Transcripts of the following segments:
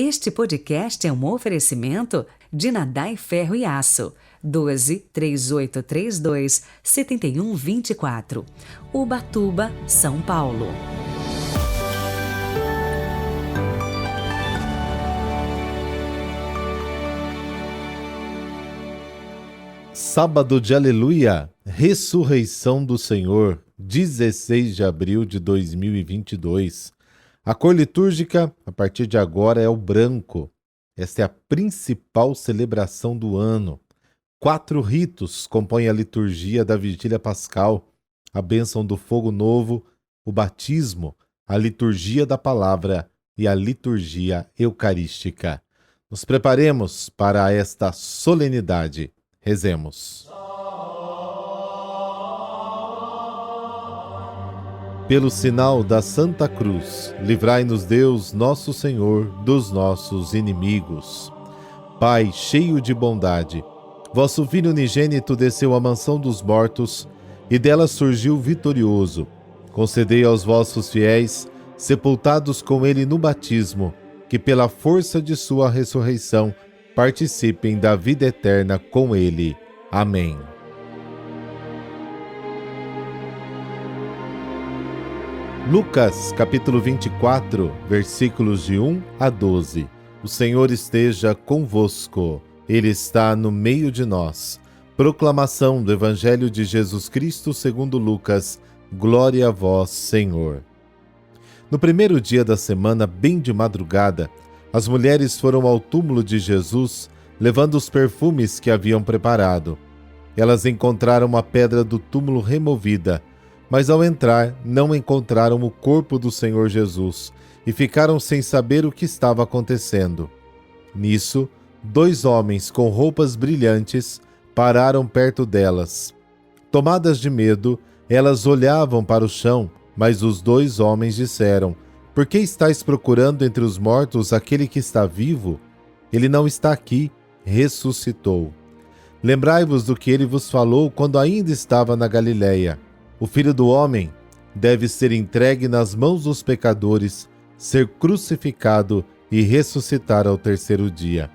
Este podcast é um oferecimento de Nadai Ferro e Aço, 12-3832 7124, Ubatuba, São Paulo. Sábado de Aleluia, Ressurreição do Senhor, 16 de abril de 2022. A cor litúrgica, a partir de agora, é o branco. Esta é a principal celebração do ano. 4 ritos compõem a liturgia da Vigília Pascal: a bênção do fogo novo, o batismo, a liturgia da palavra e a liturgia eucarística. Nos preparemos para esta solenidade. Rezemos. Pelo sinal da Santa Cruz, livrai-nos Deus, nosso Senhor, dos nossos inimigos. Pai, cheio de bondade, vosso Filho unigênito desceu à mansão dos mortos e dela surgiu vitorioso. Concedei aos vossos fiéis, sepultados com ele no batismo, que pela força de sua ressurreição participem da vida eterna com ele. Amém. Lucas, capítulo 24, versículos de 1 a 12. O Senhor esteja convosco. Ele está no meio de nós. Proclamação do Evangelho de Jesus Cristo segundo Lucas. Glória a vós, Senhor. No primeiro dia da semana, bem de madrugada, as mulheres foram ao túmulo de Jesus, levando os perfumes que haviam preparado. Elas encontraram a pedra do túmulo removida, mas ao entrar não encontraram o corpo do Senhor Jesus e ficaram sem saber o que estava acontecendo. Nisso, 2 homens com roupas brilhantes pararam perto delas. Tomadas de medo, elas olhavam para o chão, mas os 2 homens disseram: "Por que estáis procurando entre os mortos aquele que está vivo? Ele não está aqui, ressuscitou. Lembrai-vos do que ele vos falou quando ainda estava na Galileia. O Filho do Homem deve ser entregue nas mãos dos pecadores, ser crucificado e ressuscitar ao 3º dia."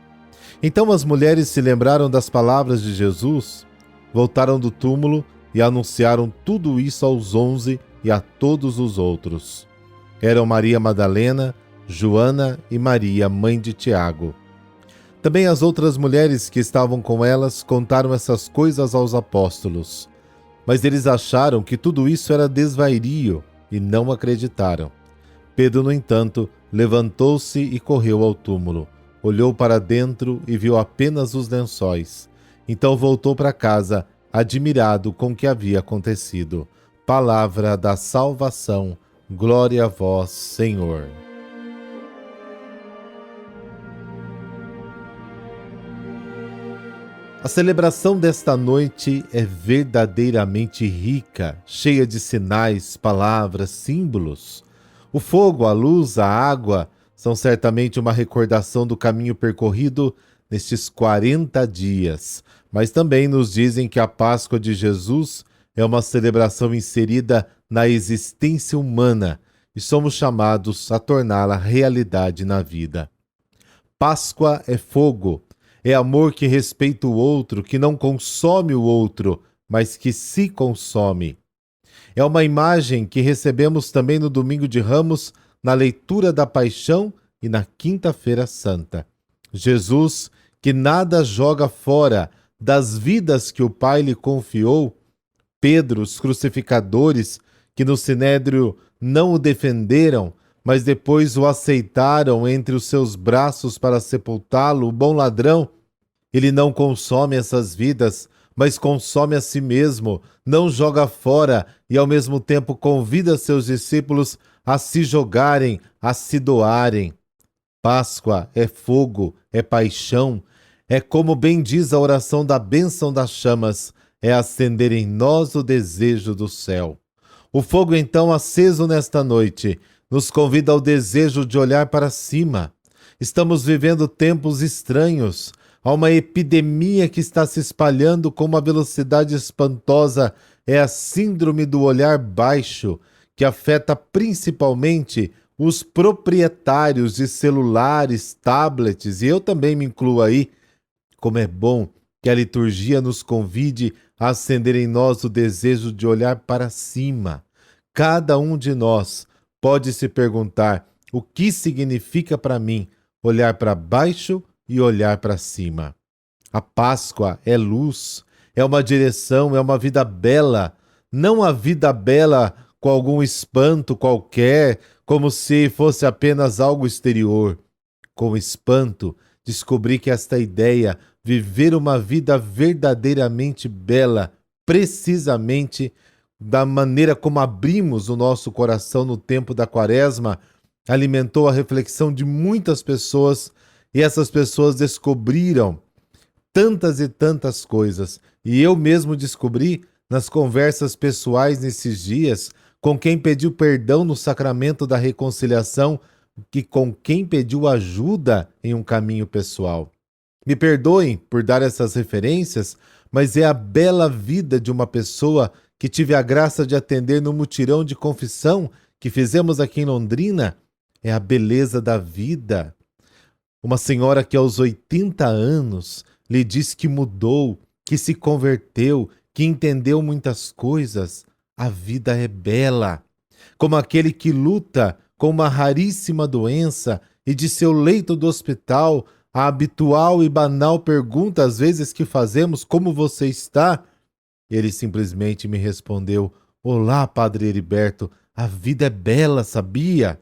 Então as mulheres se lembraram das palavras de Jesus, voltaram do túmulo e anunciaram tudo isso aos 11 e a todos os outros. Eram Maria Madalena, Joana e Maria, mãe de Tiago. Também as outras mulheres que estavam com elas contaram essas coisas aos apóstolos. Mas eles acharam que tudo isso era desvario e não acreditaram. Pedro, no entanto, levantou-se e correu ao túmulo. Olhou para dentro e viu apenas os lençóis. Então voltou para casa, admirado com o que havia acontecido. Palavra da salvação. Glória a vós, Senhor. A celebração desta noite é verdadeiramente rica, cheia de sinais, palavras, símbolos. O fogo, a luz, a água são certamente uma recordação do caminho percorrido nestes 40 dias, mas também nos dizem que a Páscoa de Jesus é uma celebração inserida na existência humana e somos chamados a torná-la realidade na vida. Páscoa é fogo. É amor que respeita o outro, que não consome o outro, mas que se consome. É uma imagem que recebemos também no Domingo de Ramos, na leitura da Paixão e na Quinta-feira Santa. Jesus, que nada joga fora das vidas que o Pai lhe confiou. Pedro, os crucificadores, que no Sinédrio não o defenderam, mas depois o aceitaram entre os seus braços para sepultá-lo, o bom ladrão. Ele não consome essas vidas, mas consome a si mesmo, não joga fora e ao mesmo tempo convida seus discípulos a se jogarem, a se doarem. Páscoa é fogo, é paixão, é como bem diz a oração da bênção das chamas, é acender em nós o desejo do céu. O fogo então aceso nesta noite nos convida ao desejo de olhar para cima. Estamos vivendo tempos estranhos. Há uma epidemia que está se espalhando com uma velocidade espantosa. É a síndrome do olhar baixo, que afeta principalmente os proprietários de celulares, tablets, e eu também me incluo aí, como é bom que a liturgia nos convide a acender em nós o desejo de olhar para cima. Cada um de nós pode se perguntar o que significa para mim olhar para baixo e olhar para cima. A Páscoa é luz, é uma direção, é uma vida bela, não a vida bela com algum espanto qualquer, como se fosse apenas algo exterior. Com espanto, descobri que esta ideia, viver uma vida verdadeiramente bela, precisamente da maneira como abrimos o nosso coração no tempo da Quaresma, alimentou a reflexão de muitas pessoas, e essas pessoas descobriram tantas e tantas coisas. E eu mesmo descobri nas conversas pessoais nesses dias, com quem pediu perdão no sacramento da reconciliação, que com quem pediu ajuda em um caminho pessoal. Me perdoem por dar essas referências, mas é a bela vida de uma pessoa que tive a graça de atender no mutirão de confissão que fizemos aqui em Londrina. É a beleza da vida. Uma senhora que aos 80 anos lhe diz que mudou, que se converteu, que entendeu muitas coisas. A vida é bela. Como aquele que luta com uma raríssima doença e de seu leito do hospital, a habitual e banal pergunta às vezes que fazemos, como você está? Ele simplesmente me respondeu, olá, Padre Heriberto, a vida é bela, sabia?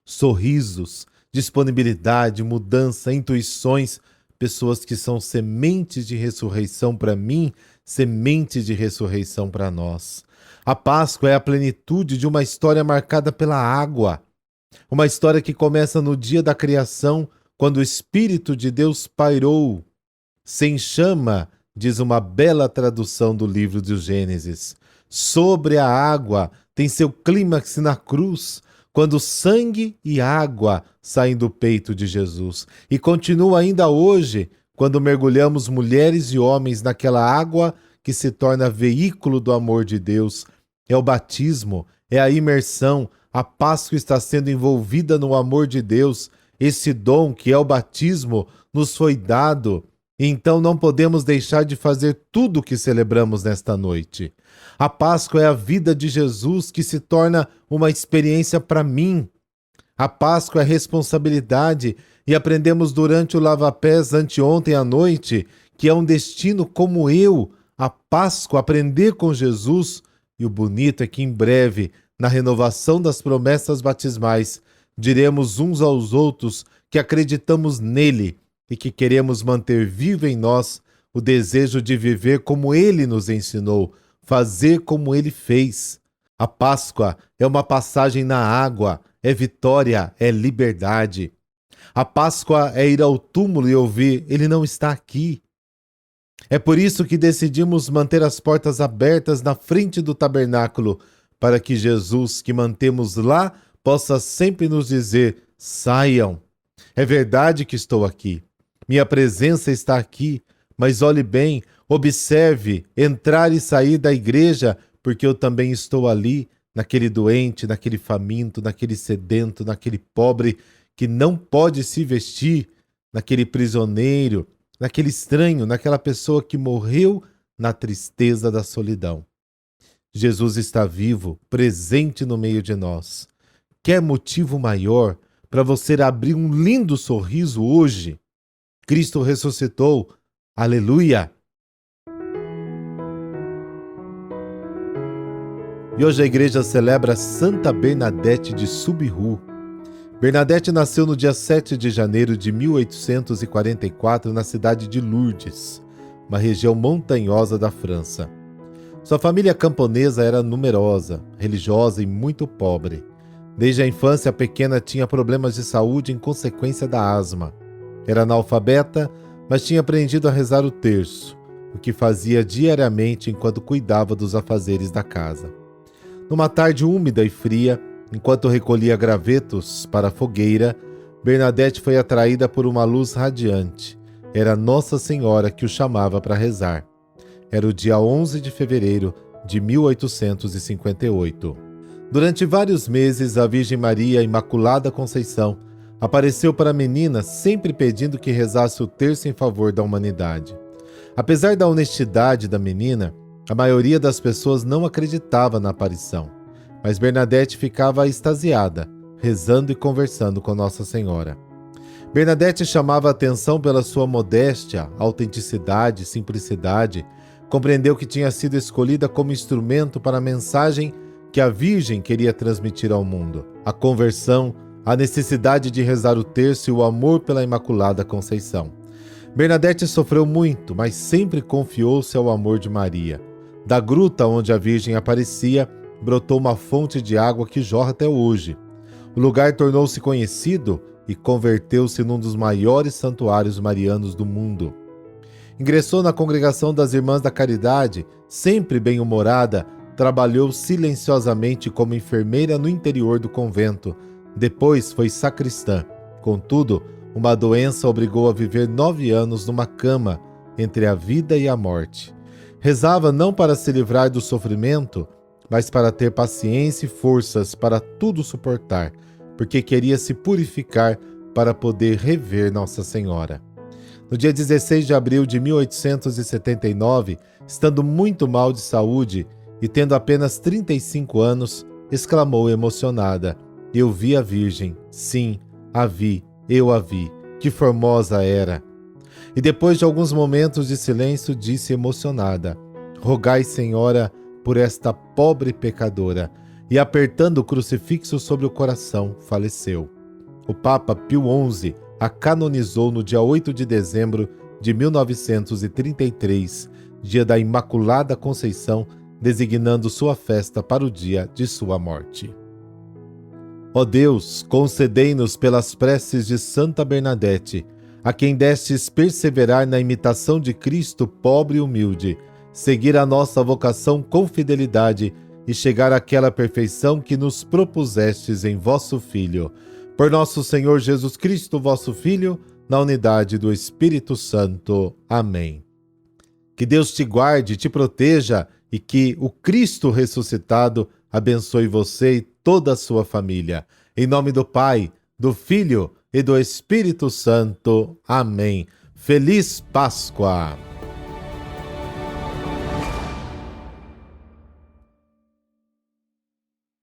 Sorrisos, disponibilidade, mudança, intuições, pessoas que são sementes de ressurreição para mim, sementes de ressurreição para nós. A Páscoa é a plenitude de uma história marcada pela água. Uma história que começa no dia da criação, quando o Espírito de Deus pairou. Sem chama, diz uma bela tradução do livro de Gênesis. Sobre a água tem seu clímax na cruz, quando sangue e água saem do peito de Jesus. E continua ainda hoje, quando mergulhamos mulheres e homens naquela água que se torna veículo do amor de Deus. É o batismo, é a imersão. A Páscoa está sendo envolvida no amor de Deus. Esse dom que é o batismo nos foi dado. Então não podemos deixar de fazer tudo o que celebramos nesta noite. A Páscoa é a vida de Jesus que se torna uma experiência para mim. A Páscoa é responsabilidade e aprendemos durante o lava-pés anteontem à noite que é um destino como eu, a Páscoa, aprender com Jesus. E o bonito é que em breve, na renovação das promessas batismais, diremos uns aos outros que acreditamos nele e que queremos manter vivo em nós o desejo de viver como ele nos ensinou, fazer como ele fez. A Páscoa é uma passagem na água, é vitória, é liberdade. A Páscoa é ir ao túmulo e ouvir, ele não está aqui. É por isso que decidimos manter as portas abertas na frente do tabernáculo, para que Jesus, que mantemos lá, possa sempre nos dizer, saiam. É verdade que estou aqui. Minha presença está aqui, mas olhe bem, observe, entrar e sair da igreja, porque eu também estou ali, naquele doente, naquele faminto, naquele sedento, naquele pobre que não pode se vestir, naquele prisioneiro, naquele estranho, naquela pessoa que morreu na tristeza da solidão. Jesus está vivo, presente no meio de nós. Quer motivo maior para você abrir um lindo sorriso hoje? Cristo ressuscitou. Aleluia! E hoje a igreja celebra Santa Bernadette de Subiru. Bernadette nasceu no dia 7 de janeiro de 1844 na cidade de Lourdes, uma região montanhosa da França. Sua família camponesa era numerosa, religiosa e muito pobre. Desde a infância, a pequena tinha problemas de saúde em consequência da asma. Era analfabeta, mas tinha aprendido a rezar o terço, o que fazia diariamente enquanto cuidava dos afazeres da casa. Numa tarde úmida e fria, enquanto recolhia gravetos para a fogueira, Bernadette foi atraída por uma luz radiante. Era Nossa Senhora que o chamava para rezar. Era o dia 11 de fevereiro de 1858. Durante vários meses, a Virgem Maria Imaculada Conceição apareceu para a menina sempre pedindo que rezasse o terço em favor da humanidade. Apesar da honestidade da menina, a maioria das pessoas não acreditava na aparição, mas Bernadette ficava extasiada, rezando e conversando com Nossa Senhora. Bernadette chamava a atenção pela sua modéstia, autenticidade e simplicidade. Compreendeu que tinha sido escolhida como instrumento para a mensagem que a Virgem queria transmitir ao mundo: a conversão, a necessidade de rezar o terço e o amor pela Imaculada Conceição. Bernadette sofreu muito, mas sempre confiou-se ao amor de Maria. Da gruta onde a Virgem aparecia, brotou uma fonte de água que jorra até hoje. O lugar tornou-se conhecido e converteu-se num dos maiores santuários marianos do mundo. Ingressou na congregação das Irmãs da Caridade, sempre bem-humorada, trabalhou silenciosamente como enfermeira no interior do convento. Depois foi sacristã. Contudo, uma doença obrigou a viver 9 anos numa cama, entre a vida e a morte. Rezava não para se livrar do sofrimento, mas para ter paciência e forças para tudo suportar, porque queria se purificar para poder rever Nossa Senhora. No dia 16 de abril de 1879, estando muito mal de saúde e tendo apenas 35 anos, exclamou emocionada: "Eu vi a Virgem, sim, a vi, eu a vi, que formosa era." E depois de alguns momentos de silêncio, disse emocionada: "Rogai, Senhora, por esta pobre pecadora." E apertando o crucifixo sobre o coração, faleceu. O Papa Pio XI a canonizou no dia 8 de dezembro de 1933, dia da Imaculada Conceição, designando sua festa para o dia de sua morte. Ó Deus, concedei-nos pelas preces de Santa Bernadette, a quem destes perseverar na imitação de Cristo pobre e humilde, seguir a nossa vocação com fidelidade e chegar àquela perfeição que nos propusestes em vosso Filho. Por nosso Senhor Jesus Cristo, vosso Filho, na unidade do Espírito Santo. Amém. Que Deus te guarde, te proteja e que o Cristo ressuscitado abençoe você e toda a sua família. Em nome do Pai, do Filho e do Espírito Santo. Amém. Feliz Páscoa!